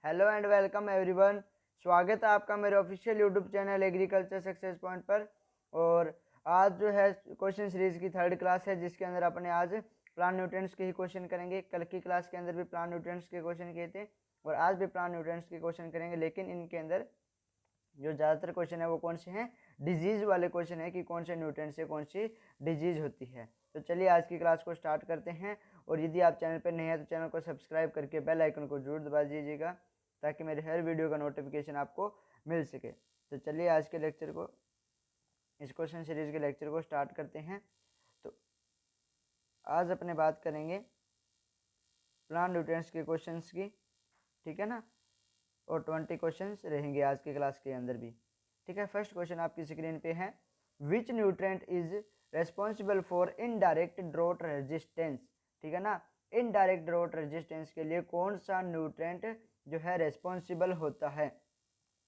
Hello and welcome everyone. स्वागत है आपका मेरे official YouTube channel agriculture success point पर। और आज जो है क्वेश्चन सीरीज की थर्ड क्लास है, जिसके अंदर अपने आज प्लांट न्यूट्रिएंट्स के ही क्वेश्चन करेंगे। कल की क्लास के अंदर भी प्लांट न्यूट्रिएंट्स के क्वेश्चन किए थे और आज भी प्लांट न्यूट्रिएंट्स के क्वेश्चन करेंगे, लेकिन इनके अंदर जो ज़्यादातर क्वेश्चन है वो कौन से हैं, डिजीज़ वाले क्वेश्चन है कि कौन से न्यूट्रिएंट से कौन सी डिजीज़ होती है। तो चलिए आज की क्लास को स्टार्ट करते हैं। और यदि आप चैनल पर नए हैं तो चैनल को सब्सक्राइब करके बेल आइकन को जरूर दबा दीजिएगा, ताकि मेरे हर वीडियो का नोटिफिकेशन आपको मिल सके। तो चलिए आज के लेक्चर को, इस क्वेश्चन सीरीज के लेक्चर को स्टार्ट करते हैं। तो आज अपने बात करेंगे प्लांट न्यूट्रिएंट्स के क्वेश्चंस की, ठीक है ना। और 20 क्वेश्चंस रहेंगे आज की क्लास के अंदर भी, ठीक है। फर्स्ट क्वेश्चन आपकी स्क्रीन पे है, which nutrient is responsible for indirect drought resistance, ठीक है ना। इनडायरेक्ट ड्रॉट रेजिस्टेंस के लिए कौन सा न्यूट्रिएंट जो है रेस्पॉन्सिबल होता है।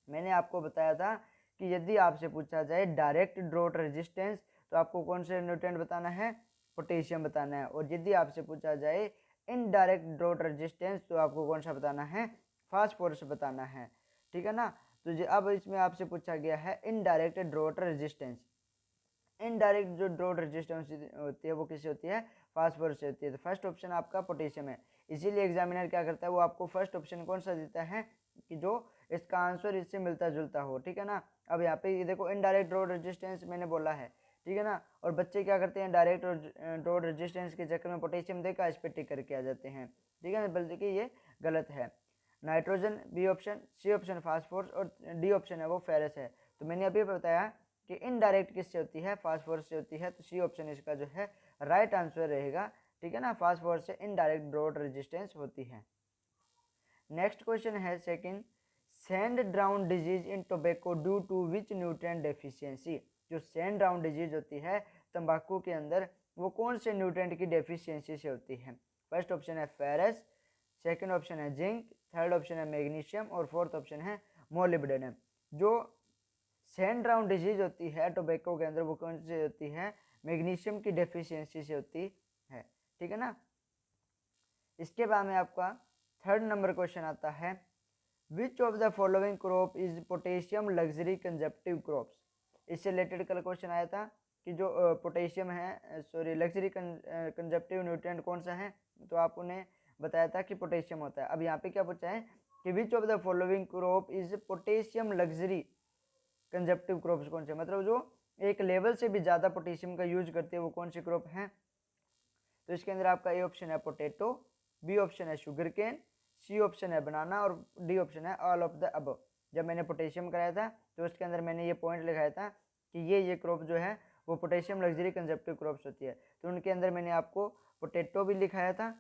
मैंने आपको बताया था कि यदि आपसे पूछा जाए डायरेक्ट ड्रॉट रेजिस्टेंस तो आपको कौन से न्यूट्रिएंट बताना है, पोटेशियम बताना है। और यदि आपसे पूछा जाए इनडायरेक्ट ड्रॉट रेजिस्टेंस तो आपको कौन सा बताना है, फास्फोरस बताना है, ठीक है ना। तो अब इसमें आपसे पूछा गया है इनडायरेक्ट ड्रॉट रेजिस्टेंस। इनडायरेक्ट जो ड्रॉट रेजिस्टेंस होती है वो किससे होती है, फास्फोरस से होती है। तो फर्स्ट ऑप्शन आपका पोटेशियम है। इसीलिए एग्जामिनर क्या करता है, वो आपको फर्स्ट ऑप्शन कौन सा देता है कि जो इसका आंसर इससे मिलता जुलता हो, ठीक है ना। अब यहाँ पे देखो इनडायरेक्ट ड्रॉट रेजिस्टेंस मैंने बोला है, ठीक है ना। और बच्चे क्या करते हैं, डायरेक्ट ड्रॉट रेजिस्टेंस के चक्कर में पोटेशियम देखा इस पर टिक करके आ जाते हैं, ठीक है ना। बल्कि ये गलत है। Nitrogen B option, C option phosphorus और डी ऑप्शन है वो फेरस है। तो मैंने अभी बताया कि इनडायरेक्ट किससे होती है, फास्फोरस से होती है। तो सी ऑप्शन इसका जो है राइट आंसर रहेगा, ठीक है ना। फास्फोरस से इनडायरेक्ट ड्रॉट रेजिस्टेंस होती है। नेक्स्ट क्वेश्चन है second, sand drown disease in tobacco due to which nutrient deficiency. जो सैंड ड्राउन डिजीज होती है तंबाकू के अंदर, वो कौन से न्यूट्रिएंट की डेफिशिएंसी से होती है। फर्स्ट ऑप्शन है फेरस, सेकंड ऑप्शन है जिंक, थर्ड ऑप्शन है मैग्नीशियम और फोर्थ ऑप्शन है मोलिब्डेनम। जो सैंड ड्राउन डिजीज होती है टोबैको के अंदर वो कौन सी होती है, मैग्नीशियम की डेफिशिएंसी से होती है, ठीक है ना। इसके बाद में आपका थर्ड नंबर क्वेश्चन आता है, which of the following crop is potassium luxury consumptive crops. इससे रिलेटेड कल क्वेश्चन आया था कि जो पोटेशियम है, सॉरी लग्जरी कंजप्टिव न्यूट्रिएंट कौन सा है, तो आप उन्हें बताया था कि पोटेशियम होता है। अब यहाँ पे क्या पूछा है कि which of the following crop is potassium luxury consumptive crops कौन से, मतलब जो एक लेवल से भी ज़्यादा पोटेशियम का यूज करते हैं वो कौन सी क्रॉप है। तो इसके अंदर आपका ए ऑप्शन है पोटैटो, बी ऑप्शन है शुगर केन, सी ऑप्शन है बनाना और डी ऑप्शन है ऑल ऑफ द अबव। जब मैंने पोटेशियम कराया था तो उसके अंदर मैंने ये पॉइंट लिखाया था कि ये क्रॉप जो है वो पोटेशियम लग्जरी कंजप्टिव क्रॉप्स होती है। तो उनके अंदर मैंने आपको पोटैटो भी लिखाया था,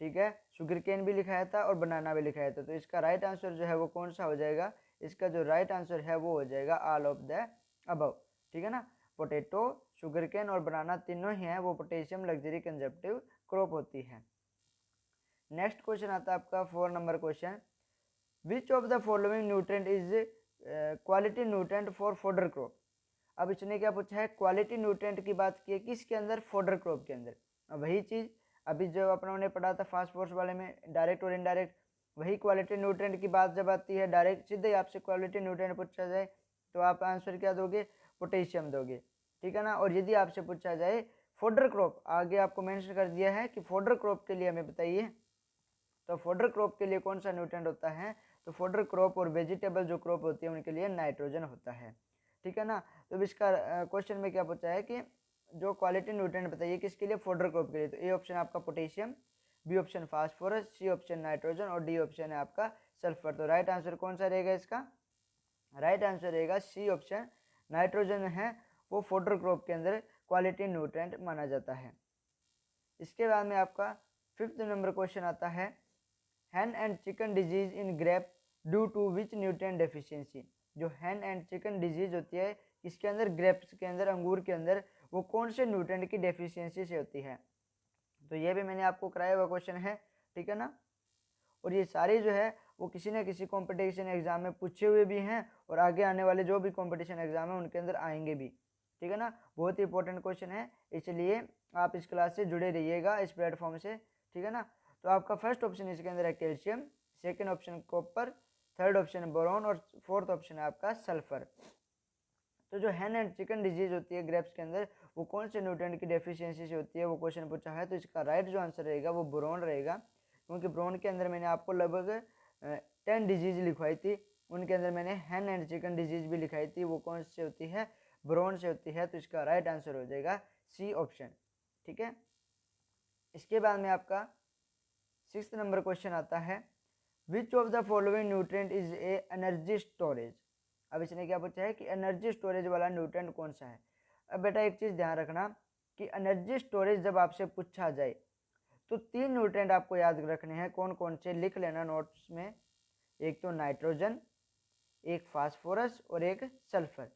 ठीक है, शुगर केन भी लिखाया था और बनाना भी लिखाया था। तो इसका राइट आंसर जो है वो कौन सा हो जाएगा, इसका जो राइट आंसर है वो हो जाएगा ऑल ऑफ द अबव, ठीक है ना। पोटैटो, शुगर केन और बनाना तीनों ही हैं वो पोटेशियम लग्जरी कंजप्टिव क्रॉप होती है। नेक्स्ट क्वेश्चन आता है आपका 4 number question, which of the following nutrient is quality nutrient for fodder crop. अब इसने क्या पूछा है, क्वालिटी न्यूट्रिएंट की बात की है किसके अंदर, फोडर क्रॉप के अंदर। अब वही चीज़ अभी जो अपनों ने पढ़ा था फास्फोरस वाले में, डायरेक्ट और इनडायरेक्ट, वही क्वालिटी न्यूट्रिएंट की बात जब आती है डायरेक्ट सीधे आपसे क्वालिटी न्यूट्रिएंट पूछा जाए तो आप आंसर क्या दोगे, पोटेशियम दोगे, ठीक है ना। और यदि आपसे पूछा जाए फोडर क्रॉप, आगे आपको मेंशन कर दिया है कि फोडर क्रॉप के लिए हमें बताइए, तो फोडर क्रॉप के लिए कौन सा न्यूट्रिएंट होता है, तो फोडर क्रॉप और वेजिटेबल जो क्रॉप होती है उनके लिए नाइट्रोजन होता है, ठीक है ना। तो इसका क्वेश्चन में क्या पूछा है कि जो क्वालिटी न्यूट्रिएंट बताइए किसके लिए, फोडर क्रॉप के लिए। तो ए ऑप्शन आपका potassium, B option phosphorus, C option nitrogen और डी ऑप्शन है आपका सल्फर। तो राइट आंसर कौन सा रहेगा इसका, राइट आंसर रहेगा सी ऑप्शन, नाइट्रोजन है वो फोडर क्रॉप के अंदर क्वालिटी न्यूट्रिएंट माना जाता है। इसके बाद में आपका 5th नंबर क्वेश्चन आता है, hen and chicken disease in grape due to which nutrient deficiency. जो हैन एंड चिकन डिजीज होती है इसके अंदर, ग्रेप्स के अंदर, अंगूर के अंदर, वो कौन से न्यूट्रिएंट की डेफिशिएंसी से होती है। तो ये भी मैंने आपको कराया हुआ क्वेश्चन है, ठीक है ना। और ये सारे जो है वो किसी न किसी कंपटीशन एग्जाम में पूछे हुए भी हैं और आगे आने वाले जो भी कंपटीशन एग्जाम है उनके अंदर आएंगे भी, ठीक है ना। बहुत ही इंपॉर्टेंट क्वेश्चन है, इसलिए आप इस क्लास से जुड़े रहिएगा इस प्लेटफॉर्म से, ठीक है ना। तो आपका फर्स्ट ऑप्शन इसके अंदर है calcium, second option copper, third option boron और फोर्थ ऑप्शन है आपका सल्फर। तो जो हैन एंड चिकन डिजीज होती है ग्रेप्स के अंदर, वो कौन से न्यूट्रिएंट की डेफिशिएंसी से होती है, वो क्वेश्चन पूछा है। तो इसका राइट जो आंसर रहेगा वो बोरॉन रहेगा, क्योंकि बोरॉन के अंदर मैंने आपको लगभग 10 डिजीज लिखवाई थी, उनके अंदर मैंने हैन एंड चिकन डिजीज भी लिखाई थी, वो कौन से होती है, बोरॉन से होती है। तो इसका राइट आंसर हो जाएगा सी ऑप्शन। ठीक है, इसके बाद में आपका 6th नंबर क्वेश्चन आता है, which of the following nutrient is a energy storage. अब इसने क्या पूछा है कि एनर्जी स्टोरेज वाला न्यूट्रिएंट कौन सा है। अब बेटा एक चीज ध्यान रखना कि एनर्जी स्टोरेज जब आपसे पूछा जाए तो 3 न्यूट्रिएंट आपको याद रखने हैं, कौन कौन से, लिख लेना नोट्स में। एक तो नाइट्रोजन, एक फास्फोरस और एक सल्फर।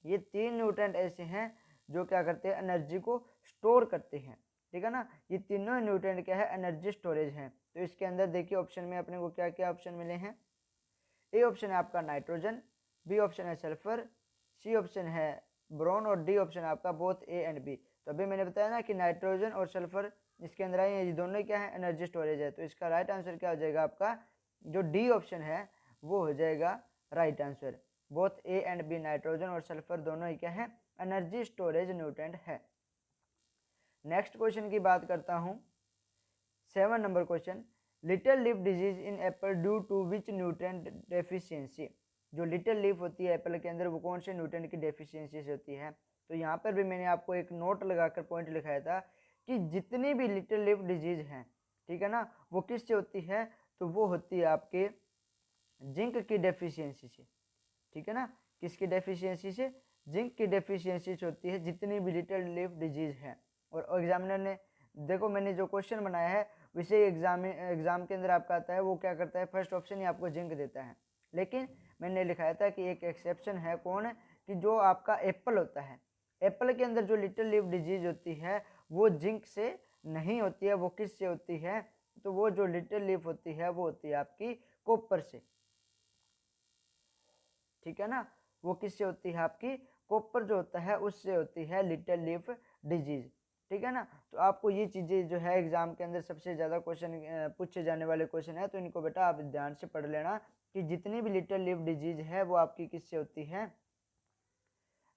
ये 3 न्यूट्रिएंट ऐसे हैं जो क्या करते हैं, एनर्जी को स्टोर करते हैं। ठीक है ना, ये तीनों न्यूट्रिएंट क्या है, एनर्जी स्टोरेज हैं। तो इसके अंदर देखिए ऑप्शन में अपने को क्या क्या ऑप्शन मिले हैं। ए ऑप्शन है आपका नाइट्रोजन, बी ऑप्शन है सल्फर, सी ऑप्शन है बोरॉन और डी ऑप्शन आपका बोथ ए एंड बी। तो अभी मैंने बताया ना कि नाइट्रोजन और सल्फर इसके अंदर आए हैं, ये दोनों क्या है, एनर्जी स्टोरेज है। तो इसका राइट आंसर क्या हो जाएगा आपका, जो डी ऑप्शन है वो हो जाएगा right answer. Both A and B, nitrogen और सल्फर दोनों ही क्या है, एनर्जी स्टोरेज न्यूट्रिएंट है। नेक्स्ट क्वेश्चन की बात करता हूँ, 7 number question, little leaf disease in apple due to which nutrient deficiency. जो लिटिल लीफ होती है एप्पल के अंदर, वो कौन से न्यूट्रिएंट की डेफिशिएंसी से होती है। तो यहाँ पर भी मैंने आपको एक नोट लगाकर पॉइंट लिखाया था कि जितनी भी लिटिल लीफ डिजीज हैं, ठीक है ना, वो किससे होती है, तो वो होती है आपके जिंक की डेफिशिएंसी से। ठीक है ना, किसकी डेफिशिएंसी से, जिंक की डेफिशिएंसी से होती है जितनी भी लिटिल लीफ डिजीज है। और एग्जामिनर ने देखो मैंने जो क्वेश्चन बनाया है वैसे एग्जाम के अंदर आपका आता है, वो क्या करता है, फर्स्ट ऑप्शन ही आपको जिंक देता है। लेकिन मैंने लिखाया था कि एक एक्सेप्शन है, कौन है, कि जो आपका एप्पल होता है, एप्पल के अंदर जो लिटिल लीफ डिजीज होती है वो जिंक से नहीं होती है, वो किस से होती है, तो वो जो लिटिल लीफ होती है वो होती है आपकी कॉपर से। ठीक है ना, वो किससे होती है, आपकी कॉपर जो होता है उससे होती है लिटिल लीफ डिजीज। ठीक है ना, तो आपको ये चीज़ें जो है एग्जाम के अंदर सबसे ज़्यादा क्वेश्चन पूछे जाने वाले क्वेश्चन है, तो इनको बेटा आप ध्यान से पढ़ लेना कि जितनी भी लिटिल लीफ डिजीज है वो आपकी किससे होती है,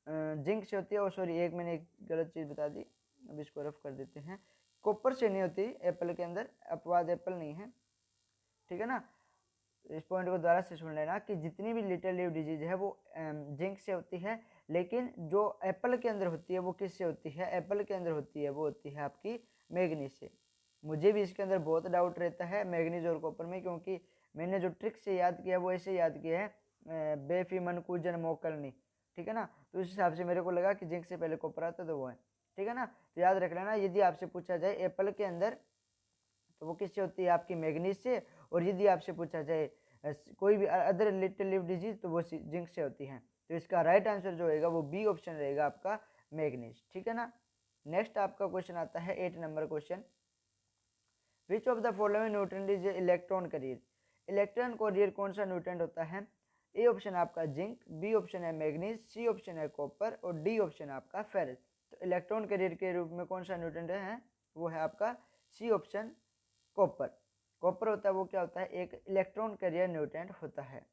जिंक से होती है। और सॉरी, एक मैंने एक गलत चीज़ बता दी, अब इसको रफ कर देते हैं, कॉपर से नहीं होती एप्पल के अंदर, अपवाद एप्पल नहीं है। ठीक है ना, इस पॉइंट को दोबारा से सुन लेना कि जितनी भी लिटिल लीफ डिजीज है वो जिंक से होती है, लेकिन जो एप्पल के अंदर होती है वो किससे होती है, एप्पल के अंदर होती है वो होती है आपकी मैग्नीज से। मुझे भी इसके अंदर बहुत डाउट रहता है मैग्नीज और कॉपर में, क्योंकि मैंने जो ट्रिक से याद किया वो ऐसे याद किया है, बेफी मन कूजन मोकलनी। ठीक है ना, तो उस हिसाब से मेरे को लगा कि जिंक से पहले कॉपर आता तो वो है। ठीक है ना, तो याद रख लेना, यदि आपसे पूछा जाए एप्पल के अंदर तो वो किससे होती है, आपकी मैग्नीज से। और यदि आपसे पूछा जाए कोई भी अदर लिटिल लीफ डिजीज तो वो जिंक से होती हैं। तो इसका राइट आंसर जो होगा वो बी ऑप्शन रहेगा आपका, मैग्नीज। ठीक है ना, नेक्स्ट आपका क्वेश्चन आता है 8 number question, which of the following nutrient is electron carrier. Electron carrier कौन सा न्यूट्रिएंट होता है। ए ऑप्शन आपका जिंक, बी ऑप्शन है मैग्नीज, सी ऑप्शन है कॉपर और डी ऑप्शन आपका फेरस। तो इलेक्ट्रॉन कैरियर के रूप में कौन सा न्यूट्रिएंट है, वो है आपका सी ऑप्शन कॉपर। कॉपर होता है वो क्या होता है, एक इलेक्ट्रॉन कैरियर न्यूट्रिएंट होता है।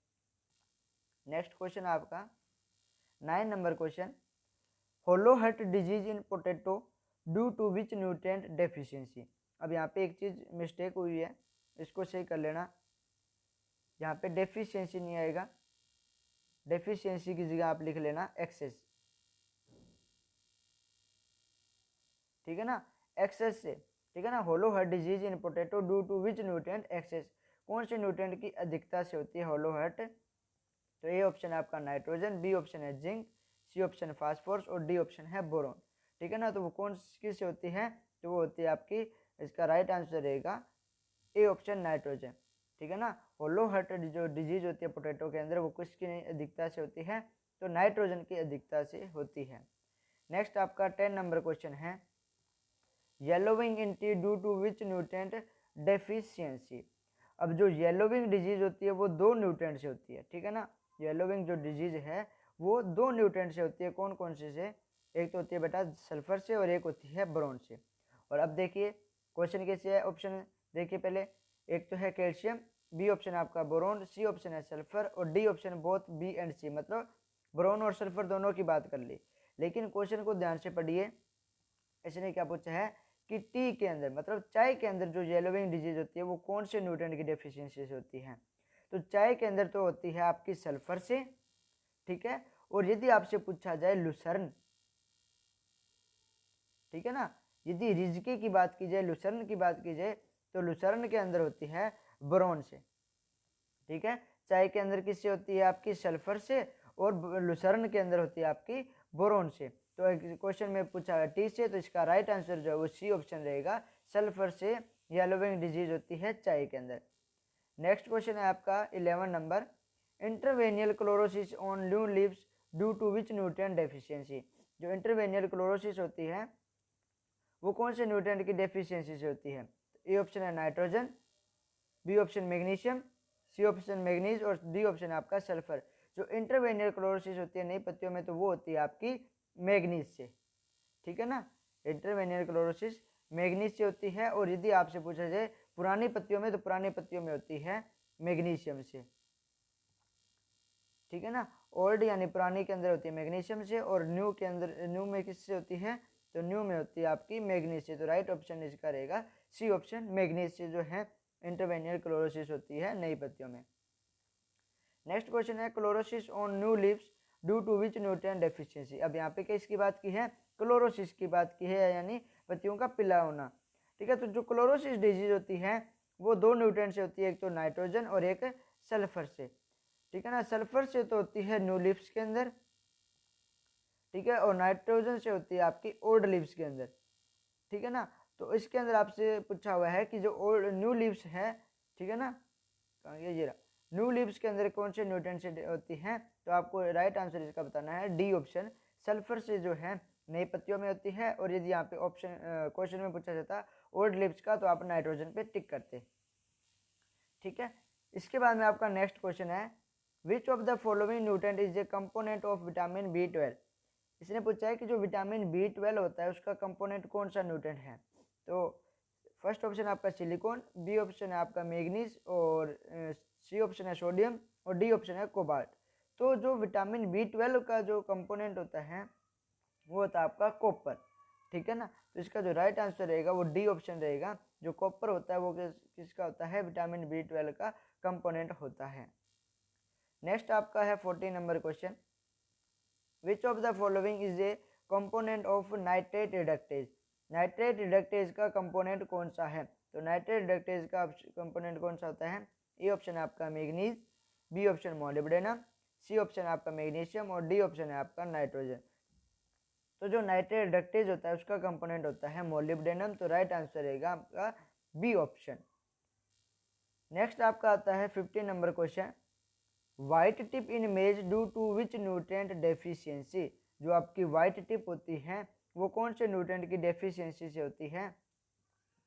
नेक्स्ट क्वेश्चन आपका 9 number question, hollow heart disease in potato due to which nutrient deficiency. अब यहाँ पे एक चीज मिस्टेक हुई है, इसको सही कर लेना। यहाँ पे डेफिशिएंसी नहीं आएगा, डेफिशिएंसी की जगह आप लिख लेना एक्सेस। ठीक है ना, एक्सेस से। ठीक है ना, hollow heart disease in potato due to which nutrient excess, कौन से न्यूट्रिएंट की अधिकता से होती है होलो हर्ट। तो ए ऑप्शन है आपका नाइट्रोजन, बी ऑप्शन है जिंक, सी ऑप्शन फास्फोरस और डी ऑप्शन है बोरॉन। ठीक है ना, तो वो कौन किससे होती है, तो वो होती है आपकी, इसका राइट आंसर रहेगा ए ऑप्शन नाइट्रोजन। ठीक है ना, होलो हर्ट जो डिजीज होती है पोटैटो के अंदर वो किसकी अधिकता से होती है, तो नाइट्रोजन की अधिकता से होती है। नेक्स्ट आपका 10 नंबर क्वेश्चन है, yellowing in tea due to which nutrient deficiency. अब जो येलोविंग डिजीज होती है वो 2 न्यूट्रिएंट से होती है। ठीक है ना, येलोविंग जो डिजीज है वो 2 न्यूट्रिएंट से होती है, कौन कौन से, एक तो होती है बेटा सल्फर से और एक होती है बोरॉन से। और अब देखिए क्वेश्चन कैसे है, ऑप्शन देखिए पहले, एक तो है कैल्शियम, बी ऑप्शन है आपका बोरोन, सी ऑप्शन है सल्फर और D option both B and C, मतलब बोरोन और सल्फर दोनों की बात कर ली। लेकिन क्वेश्चन को ध्यान से पढ़िए, इसने क्या पूछा है कि टी के अंदर मतलब चाय के अंदर जो येलोविंग डिजीज होती है वो कौन से न्यूट्रिएंट की डेफिशिएंसी से होती है। तो चाय के अंदर तो होती है आपकी सल्फर से, ठीक है। और यदि आपसे पूछा जाए लुसर्न, ठीक है ना, यदि रिजके की बात की जाए, लुसर्न की बात की जाए, तो लुसर्न के अंदर होती है बोरोन से, ठीक है। चाय के अंदर किससे होती है आपकी सल्फर से, और लुसर्न के अंदर होती है आपकी बोरोन से। तो क्वेश्चन में पूछा है टी से, तो इसका राइट आंसर जो है वो सी ऑप्शन रहेगा, सल्फर से येलोविंग डिजीज होती है चाय के अंदर। नेक्स्ट क्वेश्चन है आपका 11 number, interveinal chlorosis on new leaves due to which nutrient deficiency. जो इंटरवेनियल क्लोरोसिस होती है वो कौन से न्यूट्रिएंट की डेफिशिएंसी से होती है। ए ऑप्शन है nitrogen, B option magnesium, C option manganese और डी ऑप्शन है आपका सल्फर। जो इंटरवेनियल क्लोरोसिस होती है नई पत्तियों में, तो वो होती है आपकी मैग्नीज से, ठीक है ना। इंटरवेनियल क्लोरोसिस मैग्नीज से होती है, और यदि आपसे पूछा जाए पुरानी पत्तियों में, तो पुरानी पत्तियों में होती है मैग्नीशियम से, ठीक है ना। ओल्ड यानी पुरानी के अंदर होती है मैग्नीशियम से, और न्यू के अंदर, न्यू में किससे होती है, तो न्यू में होती है आपकी मैग्नीज से। तो राइट ऑप्शन इसका रहेगा सी ऑप्शन, मैग्नीज से जो है इंटरवेनियल क्लोरोसिस होती है नई पत्तियों में। नेक्स्ट क्वेश्चन है chlorosis on new leaves due to which nutrient deficiency. अब यहाँ पे किसकी बात की है, क्लोरोसिस की बात की है, यानी पत्तियों का पीला होना, ठीक है। तो जो क्लोरोसिस डिजीज होती है वो दो न्यूट्रिएंट से होती है, एक तो नाइट्रोजन और एक सल्फर से, ठीक है ना। सल्फर से तो होती है न्यू लीव्स के अंदर, ठीक है, और नाइट्रोजन से होती है आपकी ओल्ड लीव्स के अंदर, ठीक है ना। तो इसके अंदर आपसे पूछा हुआ है कि जो ओल्ड न्यू लीव्स है, ठीक है ना, ये रहा, न्यू लीव्स के अंदर कौन से न्यूट्रिएंट से होती हैं, तो आपको राइट आंसर इसका बताना है डी ऑप्शन, सल्फर से जो है नई पत्तियों में होती है। और यदि यहाँ पे ऑप्शन क्वेश्चन में पूछा जाता ओल्ड लीव्स का, तो आप नाइट्रोजन पे टिक करते, ठीक है। इसके बाद में आपका नेक्स्ट क्वेश्चन है which of the following nutrient is a component of vitamin B12। इसने पूछा है कि जो विटामिन B12 होता है उसका कंपोनेंट कौन सा न्यूट्रिएंट है। तो फर्स्ट ऑप्शन आपका सिलिकॉन, बी ऑप्शन है आपका मैग्नीज और सी ऑप्शन है सोडियम और डी ऑप्शन है कोबाल्ट। तो जो विटामिन B12 का जो कंपोनेंट होता है वो होता है आपका कॉपर, ठीक है ना। तो इसका जो राइट आंसर रहेगा वो डी ऑप्शन रहेगा, जो कॉपर होता है वो किसका होता है, विटामिन B12 का कंपोनेंट होता है। नेक्स्ट आपका है 14 number question, which of the following is a component of nitrate reductase. Nitrate reductase का कंपोनेंट कौन सा है। तो नाइट्रेट रिडक्टेज का कंपोनेंट कौन सा होता है, ए ऑप्शन है आपका manganese, B option molybdenum, C option है आपका मैग्नीशियम और डी ऑप्शन है आपका नाइट्रोजन। तो जो नाइट्रेट रिडक्टेज होता है उसका कंपोनेंट होता है मोलिब्डेनम। तो राइट आंसर रहेगा आपका बी ऑप्शन। नेक्स्ट आपका आता है 15 number question, white tip in maize due to which nutrient deficiency. जो आपकी वाइट टिप होती है वो कौन से न्यूट्रिएंट की डेफिशिएंसी से होती है।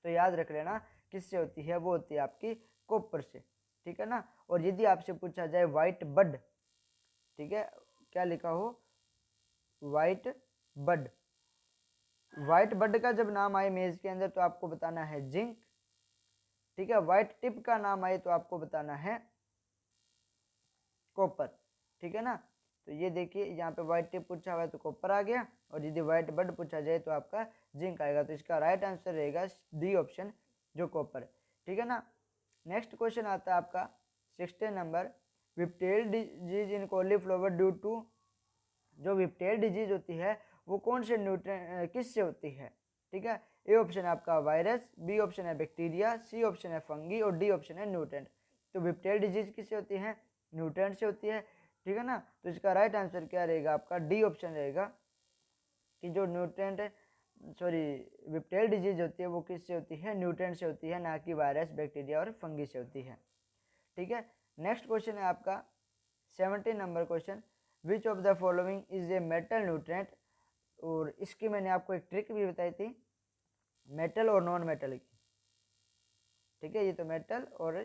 तो याद रख लेना किससे होती है, वो होती है आपकी कॉपर से, ठीक है ना। और यदि आपसे पूछा जाए वाइट बड, ठीक है, क्या लिखा हो, वाइट बड, वाइट बड का जब नाम आए मेज के अंदर तो आपको बताना है जिंक, ठीक है। वाइट टिप का नाम आए तो आपको बताना है कॉपर, ठीक है ना। तो ये देखिए यहाँ पे व्हाइट टिप पूछा हुआ है तो कॉपर आ गया, और यदि व्हाइट बड पूछा जाए तो आपका जिंक आएगा। तो इसका राइट आंसर रहेगा डी ऑप्शन, जो कॉपर, ठीक है ना। नेक्स्ट क्वेश्चन आता है आपका 16 number, whiptail disease in cauliflower due to. जो विप्टेल डिजीज होती है वो कौन से न्यूट्रिएंट किससे होती है, ठीक है। ए ऑप्शन है आपका वायरस, बी ऑप्शन है बैक्टीरिया, सी ऑप्शन है फंगी और डी ऑप्शन है न्यूट्रेंट। तो विप्टेल डिजीज किससे होती है, न्यूट्रेंट से होती है, ठीक है ना। तो इसका राइट आंसर क्या रहेगा आपका, डी ऑप्शन रहेगा कि जो न्यूट्रेंट विप्टेल डिजीज होती है वो किससे होती है, न्यूट्रेंट से होती है, ना कि वायरस, बैक्टीरिया और फंगी से होती है, ठीक है। नेक्स्ट क्वेश्चन है आपका 17 number question, which of the following is a metal nutrient. और इसकी मैंने आपको एक ट्रिक भी बताई थी, मेटल और नॉन मेटल की, ठीक है। ये तो मेटल और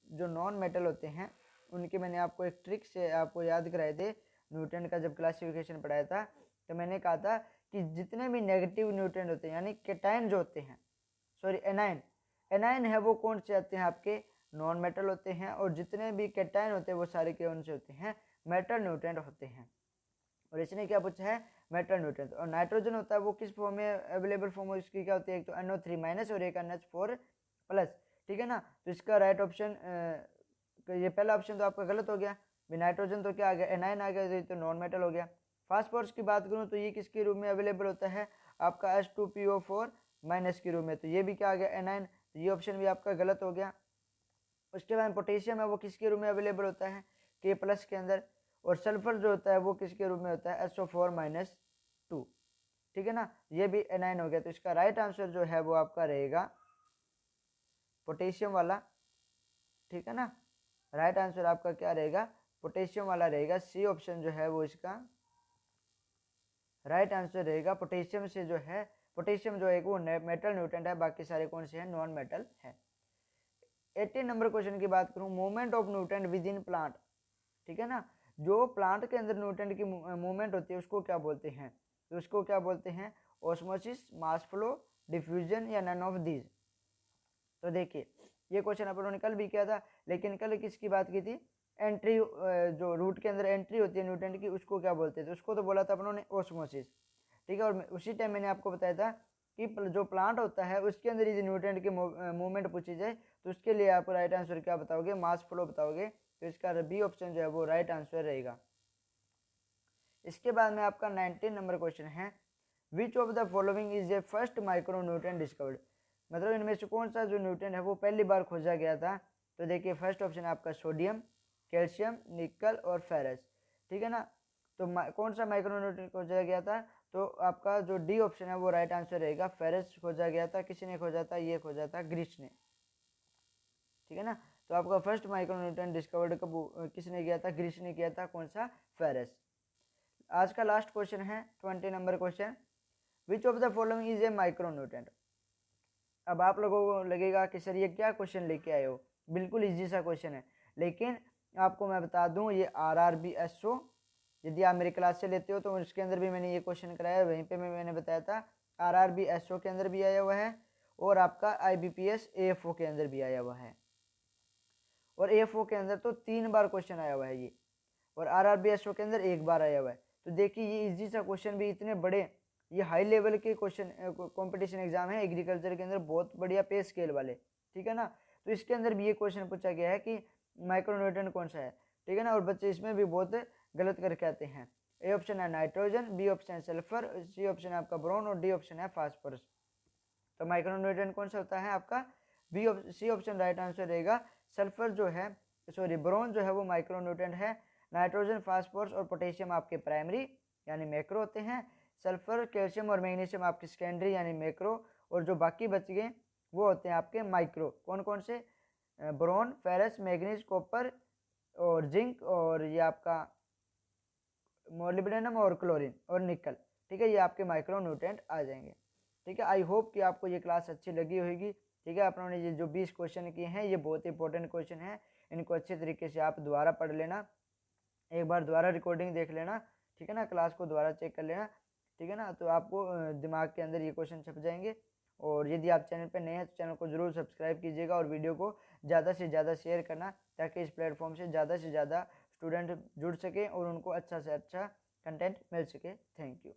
जो नॉन मेटल होते हैं उनके मैंने आपको एक ट्रिक से आपको याद कराए थे। न्यूट्रेंट का जब क्लासिफिकेशन पढ़ाया था तो मैंने कहा था कि जितने भी नेगेटिव न्यूट्रेंट होते हैं यानी केटाइन जो होते हैं, एनाइन, एनाइन है वो कौन से आते हैं आपके, नॉन मेटल होते हैं, और जितने भी कैटायन होते हैं वो सारे कौन से होते हैं, मेटल न्यूट्रेंट होते हैं। और इसने क्या पूछा है, मेटल न्यूट्रेंट। और नाइट्रोजन होता है वो किस फॉर्म में अवेलेबल फॉर्म है, इसकी क्या होती है, एक तो NO3- और एक NH4+, ठीक है ना। तो इसका राइट ऑप्शन, ये पहला ऑप्शन तो आपका गलत हो गया, नाइट्रोजन तो क्या आ गया, एनाइन आ गया, तो नॉन मेटल हो गया। फास्फोरस की बात करूँ तो ये किसके रूप में अवेलेबल होता है, आपका H2PO4- के रूप में, तो ये भी क्या आ गया, एनाइन, तो ये ऑप्शन भी आपका गलत हो गया। उसके बाद पोटेशियम है वो किसके रूप में अवेलेबल होता है, K+ के अंदर। और सल्फर जो होता है वो किसके रूप में होता है, SO4-2, ठीक है ना, ये भी एनाइन हो गया। तो इसका राइट आंसर जो है वो आपका रहेगा पोटेशियम वाला, ठीक है ना। राइट आंसर आपका क्या रहेगा, पोटेशियम वाला रहेगा। सी ऑप्शन जो है वो इसका राइट आंसर रहेगा। पोटेशियम से जो है, पोटेशियम जो है वो मेटल न्यूट्रेंट है, बाकी सारे कौन से हैं, नॉन मेटल है। 18 नंबर क्वेश्चन की बात करूं, movement of nutrient with in plant, ठीक है ना, जो प्लांट के अंदर न्यूट्रेंट की मूवमेंट होती है उसको क्या बोलते हैं, तो उसको क्या बोलते हैं, ऑस्मोसिस, मास फ्लो, डिफ्यूजन, या नन ऑफ दीज। तो देखिए ये क्वेश्चन अपन ने कल भी किया था, लेकिन कल किसकी बात की थी, एंट्री, जो रूट के अंदर एंट्री होती है न्यूट्रेंट की उसको क्या बोलते हैं, तो उसको तो बोला था अपनों ने ऑस्मोसिस, ठीक है। और उसी टाइम मैंने आपको बताया था कि जो प्लांट होता है उसके अंदर यदि न्यूट्रेंट की मूवमेंट पूछी जाए तो उसके लिए आप राइट आंसर क्या बताओगे, मास फ्लो बताओगे। तो इसका बी ऑप्शन जो है वो राइट आंसर रहेगा। इसके बाद में आपका 19 नंबर क्वेश्चन है, which of the following is a first micro nutrient discovered, मतलब इनमें से कौन सा जो न्यूट्रेंट है वो पहली बार खोजा गया था। तो देखिए फर्स्ट ऑप्शन है आपका सोडियम, कैल्शियम, निकल और फेरस, ठीक है ना। तो कौन सा माइक्रो न्यूट्रेंट खोजा गया था, तो आपका जो डी ऑप्शन है वो राइट आंसर रहेगा। फेरस खोजा गया था, किसी ने खोजा था, ये खोजा था ग्रीस ने, ठीक है ना। तो आपका फर्स्ट माइक्रो न्यूट्रेंट डिस्कवर्ड कब किसने किया था, ग्रीस ने किया था, कौन सा, फेरस। आज का लास्ट क्वेश्चन है 20 number question, which of the following is a micro nutrient. अब आप लोगों को लगेगा कि सर ये क्या क्वेश्चन लेके आए हो, बिल्कुल इजी सा क्वेश्चन है, लेकिन आपको मैं बता दूं ये RRBSO, यदि आप मेरी क्लास से लेते हो तो उसके अंदर भी मैंने ये क्वेश्चन कराया, वहीं पे मैंने बताया था RRBSO के अंदर भी आया हुआ है, और आपका IBPS AFO के अंदर भी आया हुआ है, और AFO के अंदर तो 3 बार क्वेश्चन आया हुआ है ये, और RRBSO के अंदर 1 बार आया हुआ है। तो देखिए ये इजी सा क्वेश्चन भी, इतने बड़े ये हाई लेवल के क्वेश्चन कंपटीशन एग्जाम है एग्रीकल्चर के अंदर, बहुत बढ़िया पे स्केल वाले, ठीक है ना। तो इसके अंदर भी ये क्वेश्चन पूछा गया है कि माइक्रोन्यूट्रेंट कौन सा है, ठीक है ना, और बच्चे इसमें भी बहुत गलत करके आते हैं। ए ऑप्शन है नाइट्रोजन, बी ऑप्शन है सल्फर, सी ऑप्शन है आपका बोरॉन, और डी ऑप्शन है फास्फोरस। तो माइक्रोन्यूट्रेंट कौन सा होता है आपका, सी ऑप्शन राइट आंसर रहेगा। सल्फर जो है, सॉरी बोरॉन जो है वो माइक्रोन्यूट्रेंट है। नाइट्रोजन, फास्फोरस और पोटेशियम आपके प्राइमरी यानी मैक्रो होते हैं। सल्फर, कैल्शियम और मैग्नीशियम आपके सेकेंडरी यानी मैक्रो, और जो बाकी बच गए वो होते हैं आपके माइक्रो। कौन कौन से, बोरॉन, फेरस, मैग्नीज, कॉपर और जिंक, और ये आपका मोलिब्डेनम और क्लोरीन और निकल, ठीक है, ये आपके माइक्रो न्यूट्रेंट आ जाएंगे, ठीक है। आई होप कि आपको ये क्लास अच्छी लगी होगी, ठीक है। अपनों ने ये जो 20 क्वेश्चन किए हैं ये बहुत इंपॉर्टेंट क्वेश्चन है, इनको अच्छे तरीके से आप दोबारा पढ़ लेना, एक बार दोबारा रिकॉर्डिंग देख लेना, ठीक है ना, क्लास को दोबारा चेक कर लेना, ठीक है ना। तो आपको दिमाग के अंदर ये क्वेश्चन छप जाएंगे। और यदि आप चैनल पर नए हैं तो चैनल को जरूर सब्सक्राइब कीजिएगा, और वीडियो को ज़्यादा से ज़्यादा शेयर करना, ताकि इस प्लेटफॉर्म से ज़्यादा स्टूडेंट जुड़ सके और उनको अच्छा से अच्छा कंटेंट मिल सके। Thank you.